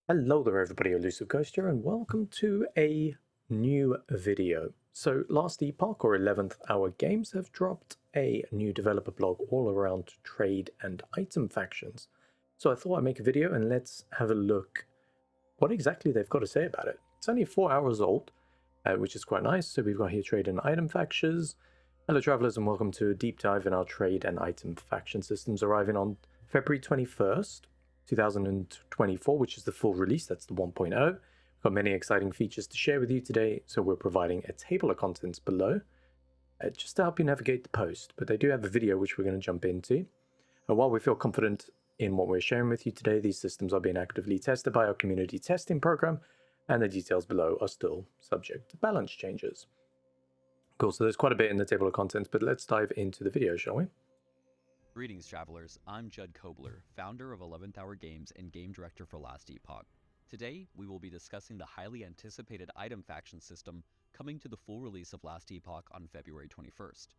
Hello there everybody, ElusiveGhost here, and welcome to a new video. So Last Epoch, or 11th Hour Games, have dropped a new developer blog all around trade and item factions. So I thought I'd make a video and let's have a look what exactly they've got to say about it. It's only 4 hours old, which is quite nice. So we've got here trade and item factions. Hello travelers and welcome to a deep dive in our trade and item faction systems arriving on February 21st. 2024, which is the full release. That's the 1.0. We've got many exciting features to share with you today, so we're providing a table of contents below just to help you navigate the post. But they do have a video which we're going to jump into. And while we feel confident in what we're sharing with you today, these systems are being actively tested by our community testing program, and the details below are still subject to balance changes. Cool, so there's quite a bit in the table of contents, but let's dive into the video, shall we? Greetings, travelers. I'm Judd Kobler, founder of 11th Hour Games and game director for Last Epoch. Today, we will be discussing the highly anticipated item faction system coming to the full release of Last Epoch on February 21st.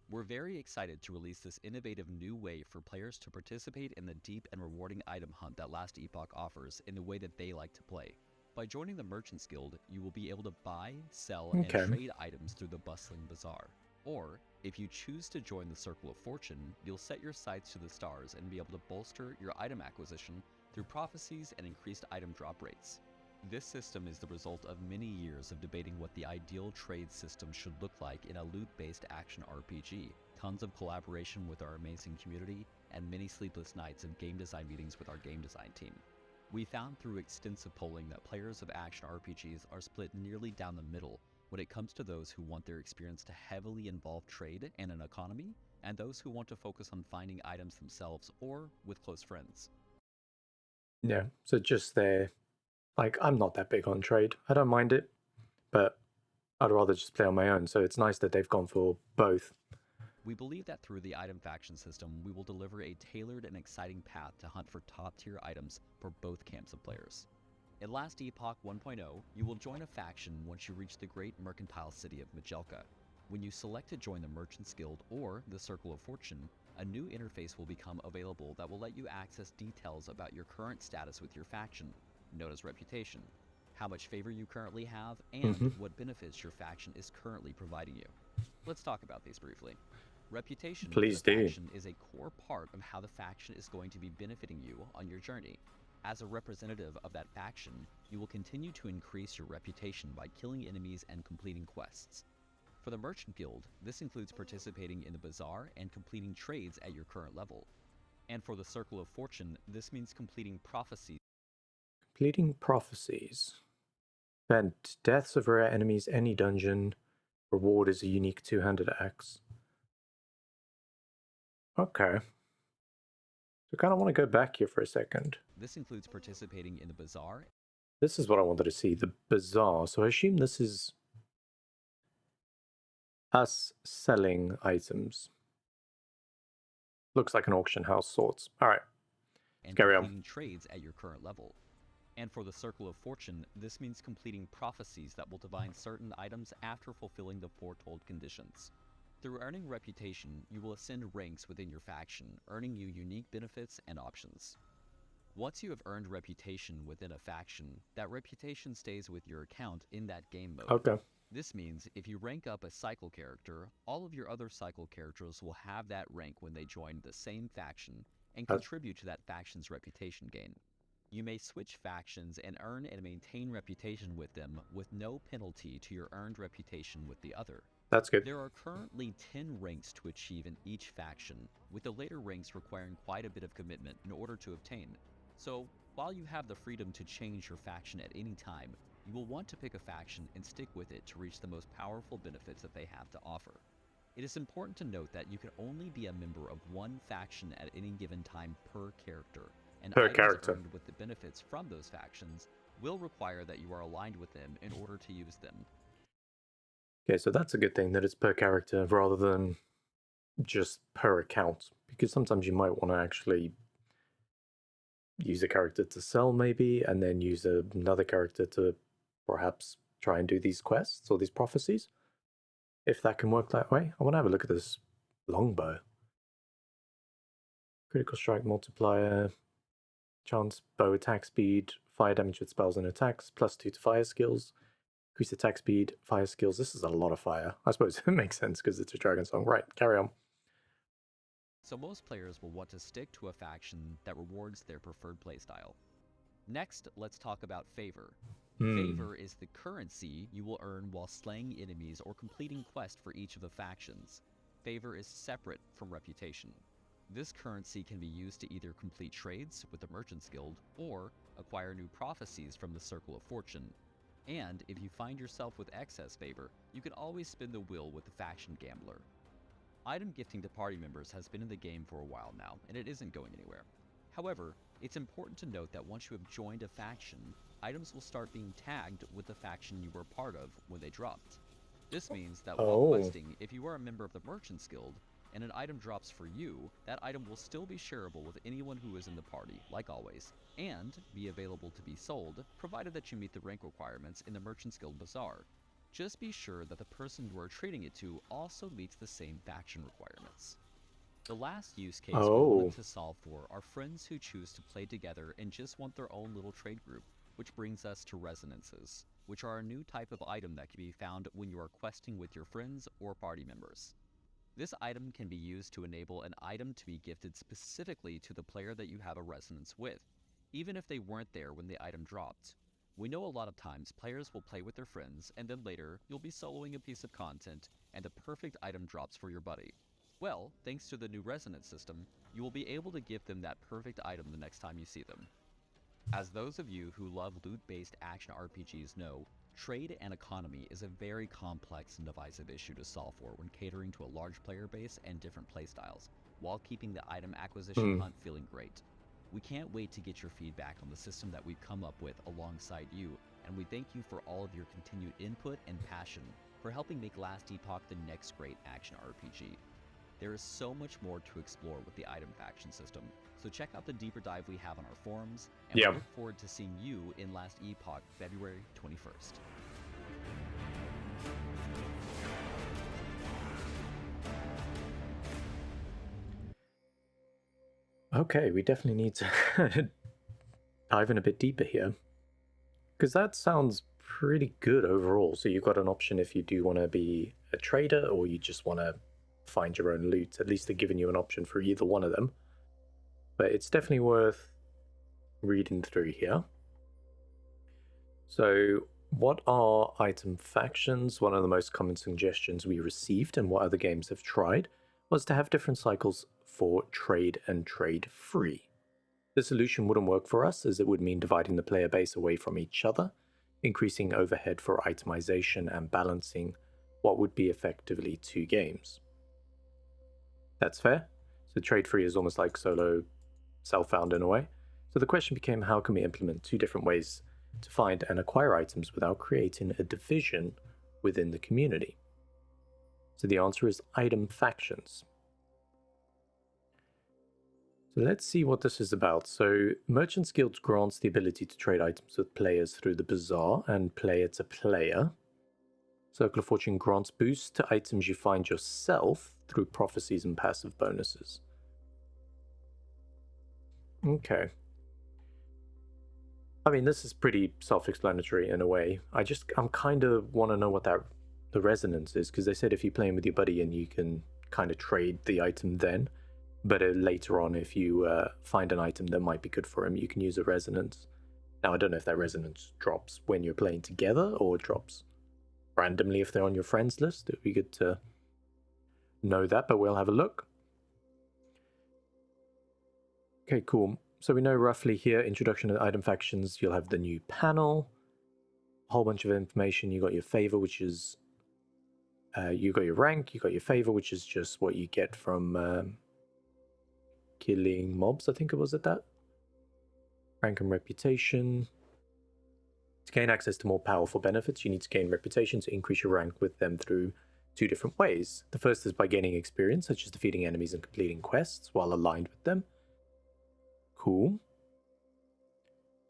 We're very excited to release this innovative new way for players to participate in the deep and rewarding item hunt that Last Epoch offers in the way that they like to play. By joining the Merchants Guild, you will be able to buy, sell, and Okay. trade items through the bustling bazaar. Or, if you choose to join the Circle of Fortune, you'll set your sights to the stars and be able to bolster your item acquisition through prophecies and increased item drop rates. This system is the result of many years of debating what the ideal trade system should look like in a loot-based action RPG, tons of collaboration with our amazing community, and many sleepless nights of game design meetings with our game design team. We found through extensive polling that players of action RPGs are split nearly down the middle when it comes to those who want their experience to heavily involve trade and an economy, and those who want to focus on finding items themselves or with close friends. Yeah, so just there, like, I'm not that big on trade. I don't mind it, but I'd rather just play on my own. So it's nice that they've gone for both. We believe that through the item faction system, we will deliver a tailored and exciting path to hunt for top-tier items for both camps of players. In Last Epoch 1.0, you will join a faction once you reach the great mercantile city of Majelka. When you select to join the Merchants Guild or the Circle of Fortune, a new interface will become available that will let you access details about your current status with your faction, known as reputation, how much favor you currently have, and what benefits your faction is currently providing you. Let's talk about these briefly. Reputation within a Please do. faction is a core part of how the faction is going to be benefiting you on your journey. As a representative of that faction, you will continue to increase your reputation by killing enemies and completing quests. For the Merchant Guild, this includes participating in the bazaar and completing trades at your current level. And for the Circle of Fortune, this means completing prophecies. Completing prophecies. Prevent deaths of rare enemies, any dungeon. Reward is a unique two-handed axe. Okay. So I kind of want to go back here for a second. This includes participating in the bazaar. This is what I wanted to see, the bazaar. So I assume this is us selling items. Looks like an auction house sorts. All right. And Carry on. completing trades at your current level. And for the Circle of Fortune, this means completing prophecies that will divine certain items after fulfilling the foretold conditions. Through earning reputation, you will ascend ranks within your faction, earning you unique benefits and options. Once you have earned reputation within a faction, that reputation stays with your account in that game mode. Okay. This means if you rank up a cycle character, all of your other cycle characters will have that rank when they join the same faction and contribute to that faction's reputation gain. You may switch factions and earn and maintain reputation with them with no penalty to your earned reputation with the other. That's good. There are currently 10 ranks to achieve in each faction, with the later ranks requiring quite a bit of commitment in order to obtain. So, while you have the freedom to change your faction at any time, you will want to pick a faction and stick with it to reach the most powerful benefits that they have to offer. It is important to note that you can only be a member of one faction at any given time per character, and Per items character. earned with the benefits from those factions will require that you are aligned with them in order to use them. Okay, so that's a good thing that it's per character rather than just per account. Because sometimes you might want to actually use a character to sell, maybe, and then use another character to perhaps try and do these quests or these prophecies. If that can work that way. I want to have a look at this longbow. Critical strike multiplier. Chance bow attack speed, fire damage with spells and attacks, +2 to fire skills, increase attack speed, fire skills. This is a lot of fire. I suppose it makes sense because it's a dragon song. Right, carry on. So most players will want to stick to a faction that rewards their preferred playstyle. Next, let's talk about favor. Favor is the currency you will earn while slaying enemies or completing quests for each of the factions. Favor is separate from reputation. This currency can be used to either complete trades with the Merchant's Guild or acquire new prophecies from the Circle of Fortune. And if you find yourself with excess favor, you can always spin the wheel with the faction gambler. Item gifting to party members has been in the game for a while now, and it isn't going anywhere. However, it's important to note that once you have joined a faction, items will start being tagged with the faction you were part of when they dropped. This means that while questing, if you are a member of the Merchant's Guild, and an item drops for you, that item will still be shareable with anyone who is in the party, like always, and be available to be sold, provided that you meet the rank requirements in the Merchant's Guild Bazaar. Just be sure that the person you are trading it to also meets the same faction requirements. The last use case we wanted to solve for are friends who choose to play together and just want their own little trade group, which brings us to resonances, which are a new type of item that can be found when you are questing with your friends or party members. This item can be used to enable an item to be gifted specifically to the player that you have a resonance with, even if they weren't there when the item dropped. We know a lot of times players will play with their friends and then later you'll be soloing a piece of content and the perfect item drops for your buddy. Well, thanks to the new resonance system, you will be able to give them that perfect item the next time you see them. As those of you who love loot-based action RPGs know, trade and economy is a very complex and divisive issue to solve for when catering to a large player base and different playstyles, while keeping the item acquisition hunt feeling great. We can't wait to get your feedback on the system that we've come up with alongside you, and we thank you for all of your continued input and passion for helping make Last Epoch the next great action RPG. There is so much more to explore with the item faction system, so check out the deeper dive we have on our forums, and we look forward to seeing you in Last Epoch February 21st. Okay, we definitely need to dive in a bit deeper here, because that sounds pretty good overall. So you've got an option if you do want to be a trader or you just want to find your own loot. At least they're giving you an option for either one of them. But it's definitely worth reading through here. So what are item factions? One of the most common suggestions we received and what other games have tried was to have different cycles for trade and trade free. The solution wouldn't work for us as it would mean dividing the player base away from each other, increasing overhead for itemization and balancing what would be effectively two games. That's fair. So trade free is almost like solo self-found in a way. So the question became, how can we implement two different ways to find and acquire items without creating a division within the community? So the answer is item factions. So let's see what this is about. So Merchant's Guild grants the ability to trade items with players through the bazaar and player to player. Circle of Fortune grants boosts to items you find yourself through prophecies and passive bonuses. Okay. I mean, this is pretty self-explanatory in a way. I'm kind of want to know what the resonance is, because they said if you're playing with your buddy and you can kind of trade the item then, but later on if you find an item that might be good for him, you can use a resonance. Now, I don't know if that resonance drops when you're playing together or drops randomly if they're on your friends list. It would be good to know that, but we'll have a look. Okay, cool. So we know roughly here, introduction to item factions, you'll have the new panel, a whole bunch of information. You got your favor, which is, you got your rank, you got your favor, which is just what you get from killing mobs, I think it was at that. Rank and reputation. To gain access to more powerful benefits, you need to gain reputation to increase your rank with them through two different ways. The first is by gaining experience, such as defeating enemies and completing quests while aligned with them. Cool.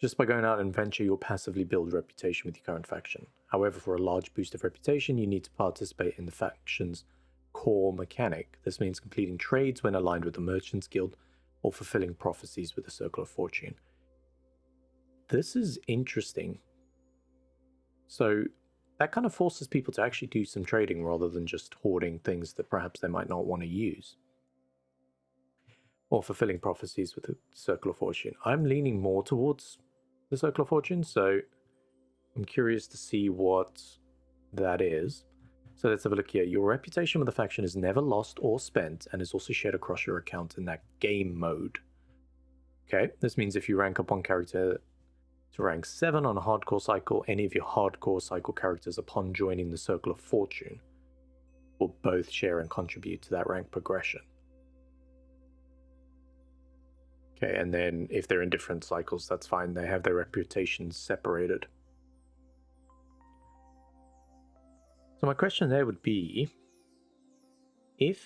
Just by going out and venture, you'll passively build reputation with your current faction. However, for a large boost of reputation, you need to participate in the faction's core mechanic. This means completing trades when aligned with the Merchant's Guild or fulfilling prophecies with the Circle of Fortune. this is interesting. So that kind of forces people to actually do some trading rather than just hoarding things that perhaps they might not want to use. Or fulfilling prophecies with the Circle of Fortune. I'm leaning more towards the Circle of Fortune, so I'm curious to see what that is. So let's have a look here. Your reputation with the faction is never lost or spent and is also shared across your account in that game mode. Okay, this means if you rank up one character to rank 7 on a hardcore cycle, any of your hardcore cycle characters upon joining the Circle of Fortune will both share and contribute to that rank progression. Okay, and then if they're in different cycles, that's fine. They have their reputations separated. So my question there would be, this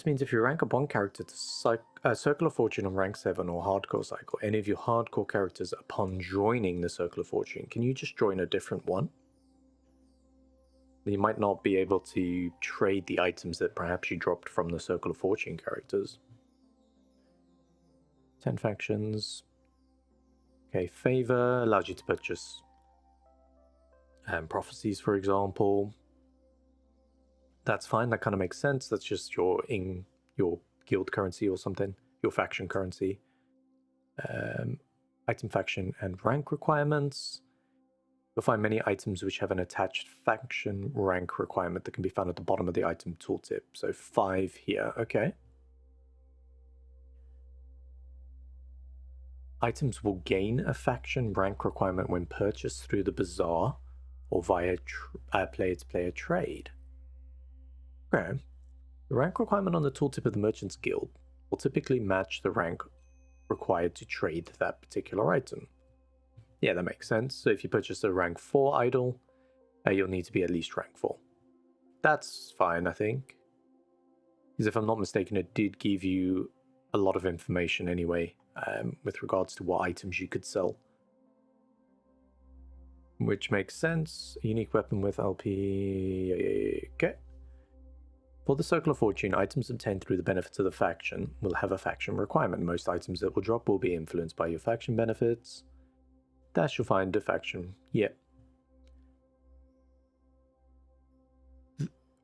means if you rank up one character to Circle of Fortune on rank 7 or hardcore cycle, any of your hardcore characters upon joining the Circle of Fortune, can you just join a different one? You might not be able to trade the items that perhaps you dropped from the Circle of Fortune characters. 10 factions. Okay, favor allows you to purchase prophecies, for example. That's fine, that kind of makes sense. That's just your guild currency or something, your faction currency. Item, faction, and rank requirements. You'll find many items which have an attached faction rank requirement that can be found at the bottom of the item tooltip. So 5 here, okay. Items will gain a faction rank requirement when purchased through the bazaar or via player-to-player trade. Okay. The rank requirement on the tooltip of the Merchant's Guild will typically match the rank required to trade that particular item. Yeah, that makes sense. So if you purchase a rank 4 idol, you'll need to be at least rank 4. That's fine, I think. Because if I'm not mistaken, it did give you a lot of information anyway, with regards to what items you could sell. Which makes sense. A unique weapon with LP. Okay. For the Circle of Fortune, items obtained through the benefits of the faction will have a faction requirement. Most items that will drop will be influenced by your faction benefits. Dash you'll find a faction. Yep.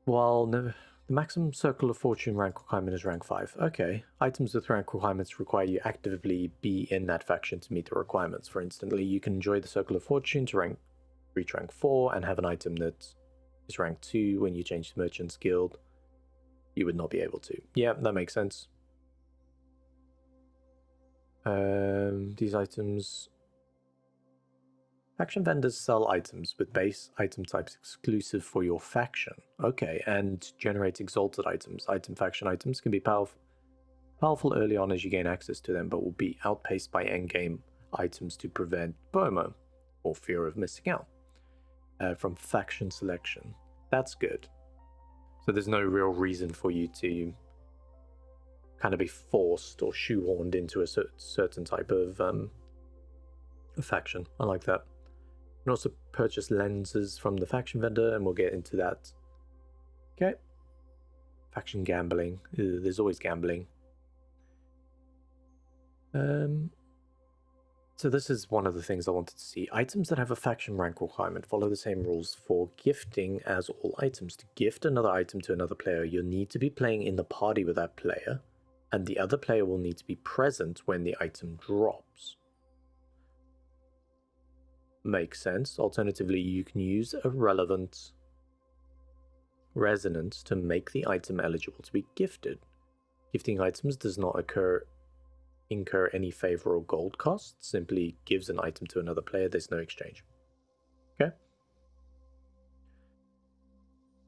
While the maximum Circle of Fortune rank requirement is rank 5. Okay. Items with rank requirements require you actively be in that faction to meet the requirements. For instance, you can enjoy the Circle of Fortune to reach rank 4 and have an item that is rank 2 when you change to Merchant's Guild. You would not be able to. Yeah, that makes sense. These items... Faction vendors sell items with base item types exclusive for your faction. Okay, and generate exalted items. Faction items can be powerful early on as you gain access to them, but will be outpaced by endgame items to prevent FOMO, or fear of missing out, from faction selection. That's good. So there's no real reason for you to kind of be forced or shoehorned into a certain type of faction. I like that. You can also purchase lenses from the faction vendor, and we'll get into that. Okay. Faction gambling. Ew, there's always gambling. So this is one of the things I wanted to see. Items that have a faction rank requirement follow the same rules for gifting as all items. To gift another item to another player, you'll need to be playing in the party with that player, and the other player will need to be present when the item drops. Makes sense. Alternatively, you can use a relevant resonance to make the item eligible to be gifted. Gifting items does not incur any favor or gold cost, simply gives an item to another player. There's no exchange. Okay.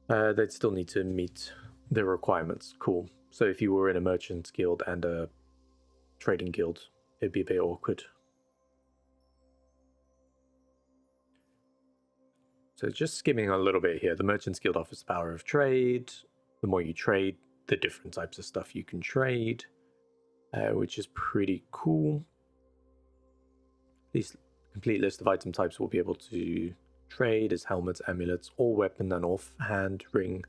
They'd still need to meet the requirements. Cool. So if you were in a merchant's guild and a trading guild, it'd be a bit awkward. So just skimming a little bit here, the Merchant's Guild offers the power of trade. The more you trade, the different types of stuff you can trade, which is pretty cool. This complete list of item types we'll be able to trade is helmets, amulets, all weapon and off-hand, ring,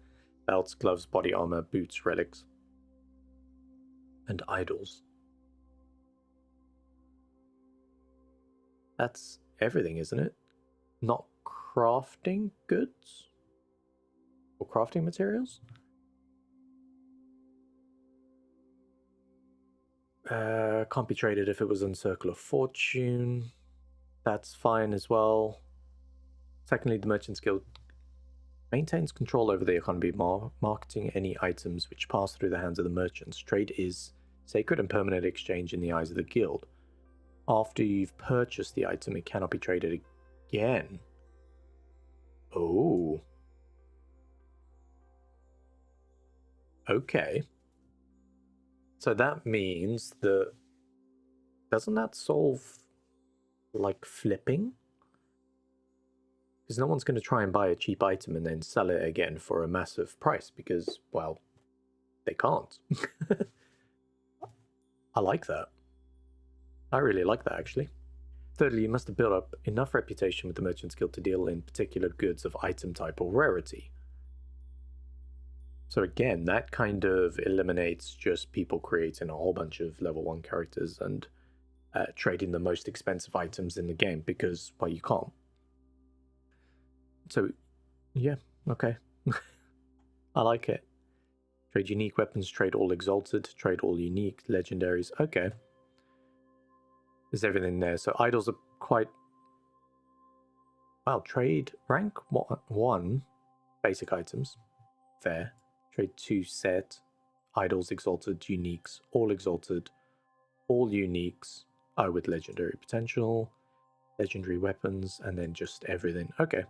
belts, gloves, body armor, boots, relics, and idols. That's everything, isn't it? Not crafting goods? Or crafting materials? Can't be traded if it was in Circle of Fortune. That's fine as well. Secondly, the Merchant's Guild maintains control over the economy, marketing any items which pass through the hands of the merchants. Trade is sacred and permanent exchange in the eyes of the guild. After you've purchased the item, it cannot be traded again. Oh. Okay. So that means that... Doesn't that solve, like, flipping? Because no one's going to try and buy a cheap item and then sell it again for a massive price because, well, they can't. I like that. I really like that, actually. Thirdly, you must have built up enough reputation with the Merchant's Guild to deal in particular goods of item type or rarity. So again, that kind of eliminates just people creating a whole bunch of level 1 characters and trading the most expensive items in the game because, well, you can't. So, yeah, okay. I like it. Trade unique weapons, trade all exalted, trade all unique, legendaries. Okay. There's everything there. So idols are quite... Wow, trade rank 1, basic items. Fair. Trade 2 set, idols exalted, uniques, all uniques. Oh, with legendary potential, legendary weapons, and then just everything. Okay.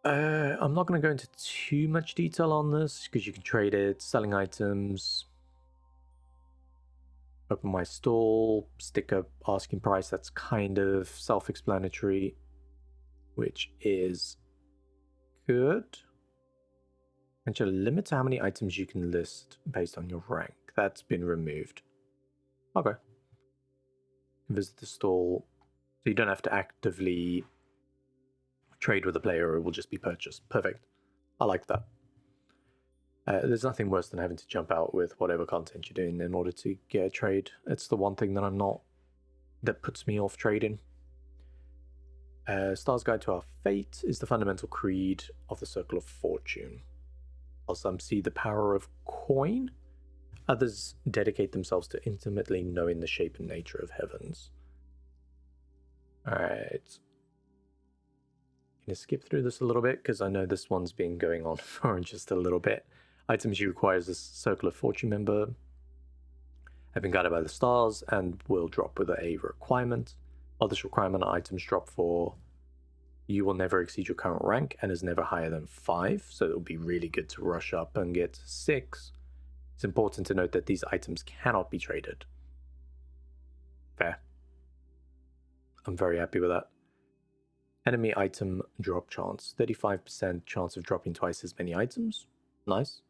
I'm not going to go into too much detail on this because you can trade it, selling items, open my stall, stick a asking price. That's kind of self-explanatory, which is good. And should limit to how many items you can list based on your rank. That's been removed. Okay. Visit the stall. So you don't have to actively trade with a player, it will just be purchased. Perfect. I like that. There's nothing worse than having to jump out with whatever content you're doing in order to get a trade. It's the one thing that puts me off trading. Star's Guide to Our Fate is the fundamental creed of the Circle of Fortune. While some see the power of coin, others dedicate themselves to intimately knowing the shape and nature of heavens. Alright. Going to skip through this a little bit because I know this one's been going on for just a little bit. Items you require as a Circle of Fortune member have been guided by the stars and will drop with a requirement. While this requirement items drop for you will never exceed your current rank and is never higher than 5, so it will be really good to rush up and get 6. It's important to note that these items cannot be traded. Fair. I'm very happy with that. Enemy item drop chance. 35% chance of dropping twice as many items. Nice.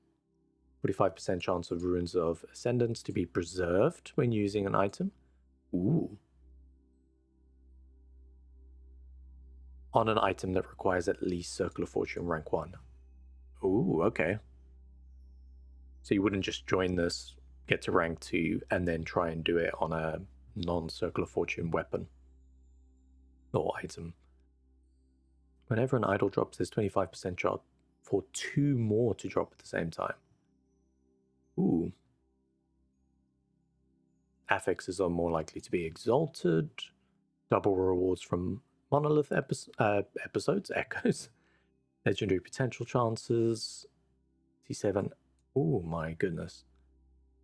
45% chance of runes of ascendance to be preserved when using an item. Ooh. On an item that requires at least Circle of Fortune rank 1. Ooh, okay. So you wouldn't just join this, get to rank 2, and then try and do it on a non-Circle of Fortune weapon or item. Whenever an idol drops, there's 25% chance for 2 more to drop at the same time. Ooh. Affixes are more likely to be exalted. Double rewards from monolith episodes, echoes. Legendary potential chances. T7. Oh my goodness.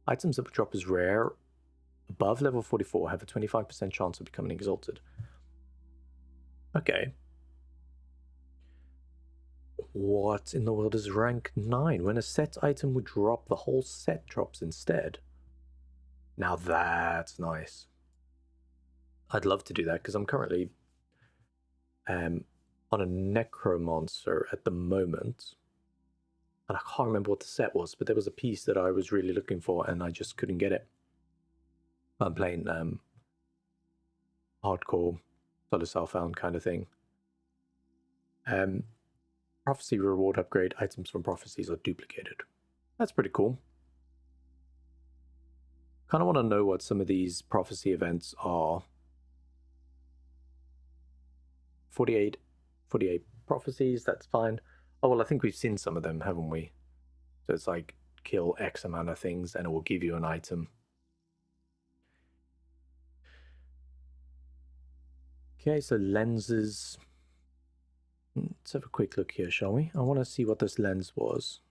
Items that drop as rare above level 44 have a 25% chance of becoming exalted. Okay. What in the world is rank 9? When a set item would drop, the whole set drops instead. Now that's nice. I'd love to do that because I'm currently on a Necromancer at the moment. And I can't remember what the set was, but there was a piece that I was really looking for and I just couldn't get it. I'm playing hardcore, solo self-found kind of thing. Prophecy reward upgrade. Items from prophecies are duplicated. That's pretty cool. Kind of want to know what some of these prophecy events are. 48 prophecies, that's fine. Oh, well, I think we've seen some of them, haven't we? So it's like kill X amount of things and it will give you an item. Okay, so lenses. Let's have a quick look here, shall we? I want to see what this lens was.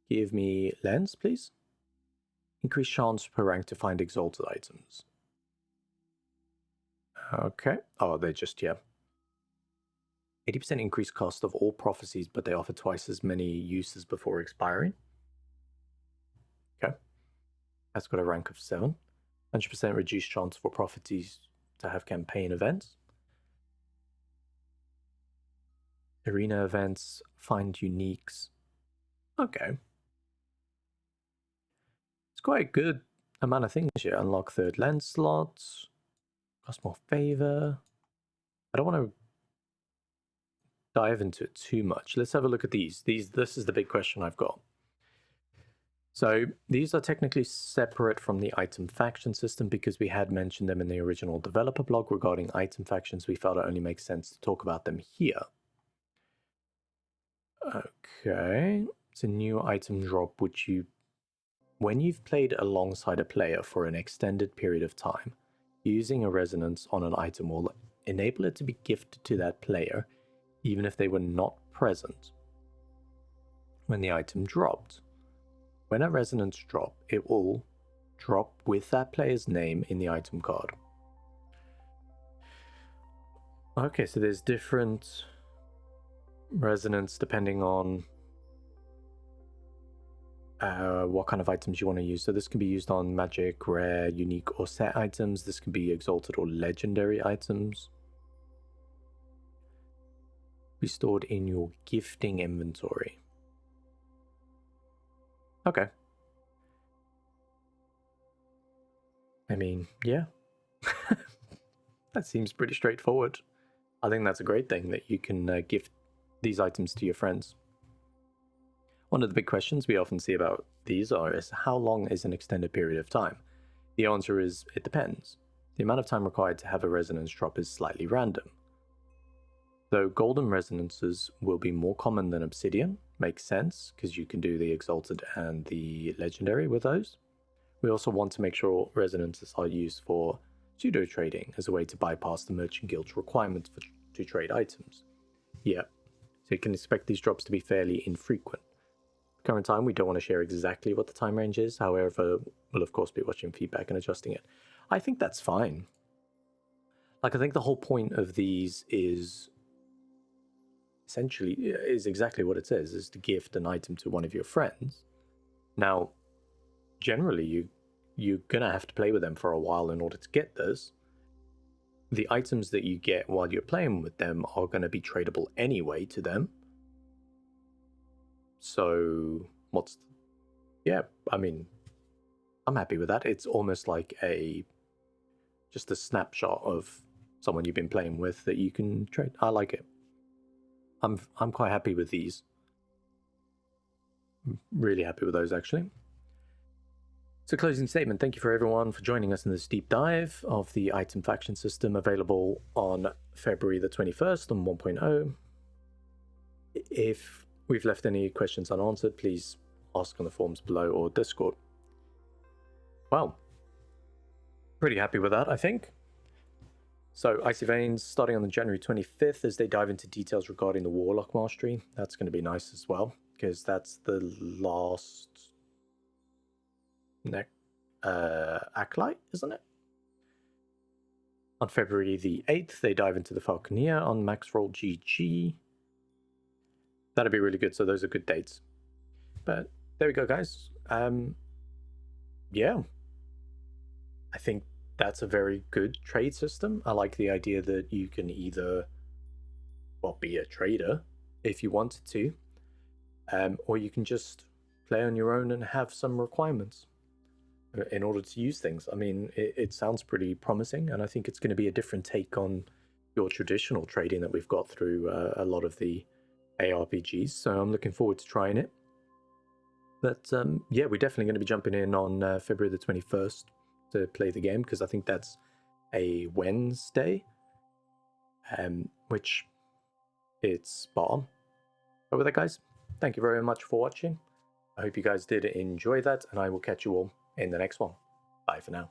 Give me lens, please. Increase chance per rank to find exalted items. Okay. Oh, they're just, yeah. 80% increased cost of all prophecies, but they offer twice as many uses before expiring. Okay. That's got a rank of 7. 100% reduced chance for prophecies to have campaign events. Arena events, find uniques. Okay. It's quite a good amount of things here. Unlock third lens slots. Cost more favor. I don't want to dive into it too much. Let's have a look at these. This is the big question I've got. So these are technically separate from the item faction system because we had mentioned them in the original developer blog regarding item factions. We felt it only makes sense to talk about them here. Okay, it's a new item drop which when you've played alongside a player for an extended period of time, using a resonance on an item will enable it to be gifted to that player even if they were not present when the item dropped. When a resonance drop, it will drop with that player's name in the item card. Okay, so there's different resonance depending on what kind of items you want to use. So this can be used on magic, rare, unique, or set items. This can be exalted or legendary items. Be stored in your gifting inventory. Okay. I mean, yeah. That seems pretty straightforward. I think that's a great thing that you can gift these items to your friends. One of the big questions we often see about these is how long is an extended period of time? The answer is it depends. The amount of time required to have a resonance drop is slightly random. Though golden resonances will be more common than obsidian, makes sense because you can do the exalted and the legendary with those. We also want to make sure resonances are used for pseudo trading as a way to bypass the merchant guild's requirements to trade items. Yeah, so you can expect these drops to be fairly infrequent. Current time, we don't want to share exactly what the time range is, however, we'll of course be watching feedback and adjusting it. I think that's fine. Like, I think the whole point of these is essentially is exactly what it says, is to gift an item to one of your friends. Now, generally, you're gonna have to play with them for a while in order to get this. The items that you get while you're playing with them are going to be tradable anyway to them. So yeah, I mean, I'm happy with that. It's almost like just a snapshot of someone you've been playing with that you can trade. I like it. I'm quite happy with these. I'm really happy with those, actually. So, closing statement. Thank you for everyone for joining us in this deep dive of the item faction system, available on February the 21st on 1.0. If we've left any questions unanswered, please ask on the forums below or Discord. Well, pretty happy with that, I think. So, Icy Veins starting on the January 25th as they dive into details regarding the Warlock Mastery. That's going to be nice as well, because that's the last Acolyte, isn't it? On February the 8th, they dive into the Falconeer on Max Roll GG. That'd be really good, so those are good dates. But there we go, guys. Yeah. I think that's a very good trade system. I like the idea that you can either, well, be a trader if you wanted to, or you can just play on your own and have some requirements in order to use things. I mean, it sounds pretty promising, and I think it's going to be a different take on your traditional trading that we've got through a lot of the ARPGs, so I'm looking forward to trying it. But yeah, we're definitely going to be jumping in on February the 21st to play the game, because I think that's a Wednesday, which it's bomb. But with that, guys, thank you very much for watching. I hope you guys did enjoy that, and I will catch you all in the next one. Bye for now.